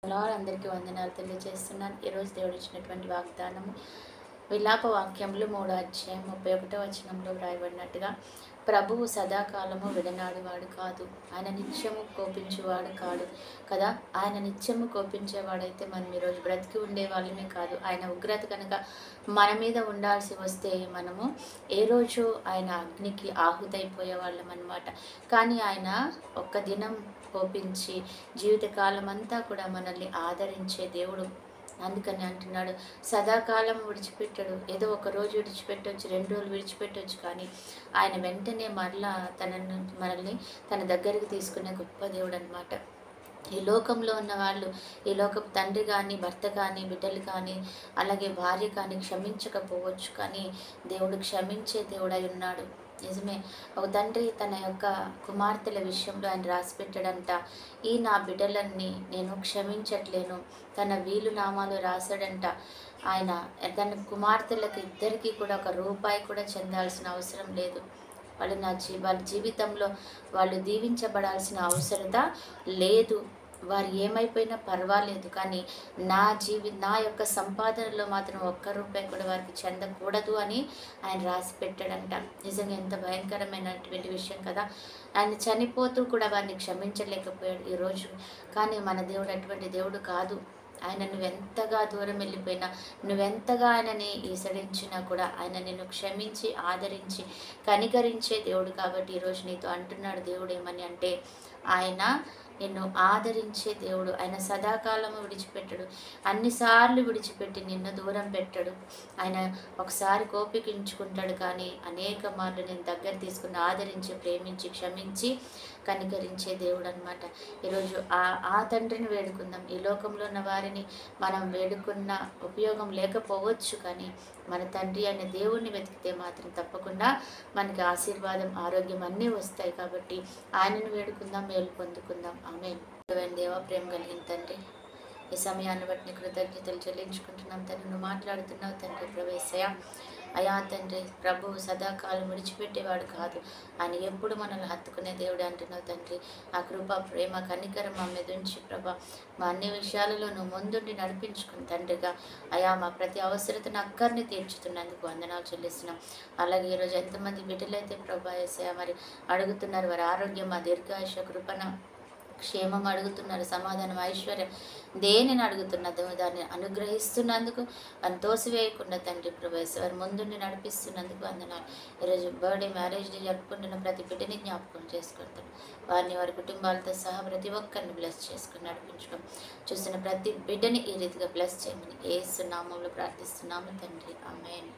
అందరికీ వందనాలు తెలియజేస్తున్నాను. ఈరోజు దేవుడు ఇచ్చినటువంటి వాగ్దానము విలాప వాక్యములు 3వ అధ్యాయం 31వ వచనంలో వ్రాయబడినట్టుగా, ప్రభువు సదాకాలము విడనాడువాడు కాదు, ఆయన నిత్యము కోపించేవాడు కాడు కదా. ఆయన నిత్యము కోపించేవాడైతే మనం ఈరోజు బ్రతికి ఉండే వాళ్ళమే కాదు. ఆయన ఉగ్రత కనుక మన మీద ఉండాల్సి వస్తే మనము ఏ రోజు ఆయన అగ్నికి ఆహుతైపోయే వాళ్ళం అన్నమాట. కానీ ఆయన ఒక్క దినం కోపించి జీవితకాలం అంతా కూడా మనల్ని ఆదరించే దేవుడు. అందుకని అంటున్నాడు, సదాకాలం విడిచిపెట్టాడు. ఏదో ఒక రోజు విడిచిపెట్టవచ్చు, 2 రోజులు విడిచిపెట్టవచ్చు, కానీ ఆయన వెంటనే మరలా మనల్ని తన దగ్గరికి తీసుకునే గొప్ప దేవుడు అనమాట. ఈ లోకంలో ఉన్న వాళ్ళు, ఈ లోకపు తండ్రి కానీ, భర్త కానీ, బిడ్డలు కానీ, అలాగే భార్య కానీ క్షమించకపోవచ్చు, కానీ దేవుడు క్షమించే దేవుడై ఉన్నాడు. నిజమే, ఒక తండ్రి తన యొక్క కుమార్తెల విషయంలో ఆయన రాసిపెట్టాడంట, ఈ నా బిడ్డలన్నీ నేను క్షమించట్లేను. తన వీలు నామాలు రాశాడంట. ఆయన తన కుమార్తెలకు ఇద్దరికీ కూడా ఒక రూపాయి కూడా చెందాల్సిన అవసరం లేదు. వాళ్ళ జీవితంలో వాళ్ళు దీవించబడాల్సిన అవసరత లేదు. వారు ఏమైపోయినా పర్వాలేదు, కానీ నా యొక్క సంపాదనలో మాత్రం ఒక్క రూపాయి కూడా వారికి చెందకూడదు అని ఆయన రాసి పెట్టాడంట. నిజంగా ఎంత భయంకరమైనటువంటి విషయం కదా. ఆయన చనిపోతూ కూడా వారిని క్షమించలేకపోయాడు ఈరోజు. కానీ మన దేవుడు అటువంటి దేవుడు కాదు. ఆయన నువ్వెంతగా దూరం వెళ్ళిపోయినా, నువ్వెంతగా ఆయనని ఈసడించినా కూడా ఆయన నిన్ను క్షమించి ఆదరించి కనికరించే దేవుడు. కాబట్టి ఈరోజు నీతో అంటున్నాడు దేవుడు ఏమని అంటే, ఆయన నిన్ను ఆదరించే దేవుడు. ఆయన సదాకాలము విడిచిపెట్టడు. అన్నిసార్లు విడిచిపెట్టి నిన్ను దూరం పెట్టడు. ఆయన ఒకసారి కోపికించుకుంటాడు, కానీ అనేక మార్లు నేను దగ్గర తీసుకుని ఆదరించి ప్రేమించి క్షమించి కనికరించే దేవుడు అనమాట. ఈరోజు ఆ తండ్రిని వేడుకుందాం. ఈ లోకంలో ఉన్న వారిని మనం వేడుకున్న ఉపయోగం లేకపోవచ్చు, కానీ మన తండ్రి అనే దేవుణ్ణి వెతికితే మాత్రం తప్పకుండా మనకి ఆశీర్వాదం, ఆరోగ్యం అన్నీ వస్తాయి. కాబట్టి ఆయనను వేడుకుందాం, మేలు పొందుకుందాం. ఆమేన్. దేవా, ప్రేమ కలిగిన తండ్రి, ఈ సమయాన్ని బట్టి కృతజ్ఞతలు చెల్లించుకుంటున్నాం తండ్రి. నువ్వు మాట్లాడుతున్నావు తండ్రి. ప్రవేశయ అయా తండ్రి, ప్రభువు సదాకాలం విడిచిపెట్టేవాడు కాదు, ఆయన ఎప్పుడు మనల్ని హత్తుకునే దేవుడు అంటున్నావు తండ్రి. ఆ కృప, ప్రేమ, కనికరం మా మీద ఉంచి ప్రభా, మా అన్ని విషయాలలో నువ్వు ముందుండి నడిపించుకుని తండ్రిగా అయా మా ప్రతి అవసరతను అక్కర్ని తీర్చుతున్నందుకు వందనాలు చెల్లిస్తున్నాం. అలాగే ఈరోజు ఎంతమంది బిడ్డలైతే ప్రభా యేసయ్య మరి అడుగుతున్నారు, వారి ఆరోగ్యం, మా దీర్ఘాయుష, కృపణ, క్షేమం అడుగుతున్నారు, సమాధానం, ఐశ్వర్యం దేనిని అడుగుతున్నదో దాన్ని అనుగ్రహిస్తున్నందుకు, అని తోసివేయకుండా తండ్రి ప్రభాస్ వారి ముందుండి నడిపిస్తున్నందుకు వందనాలు. ఈరోజు బర్త్డే, మ్యారేజ్ డే జరుపుకుంటున్న ప్రతి బిడ్డని జ్ఞాపకం చేసుకుంటాం. వారిని వారి కుటుంబాలతో సహా ప్రతి ఒక్కరిని బ్లెస్ చేసుకుని నడిపించడం, చూస్తున్న ప్రతి బిడ్డని ఈ రీతిగా బ్లెస్ చేయమని యేసు నామములో ప్రార్థిస్తున్నాము తండ్రి. ఆమేన్.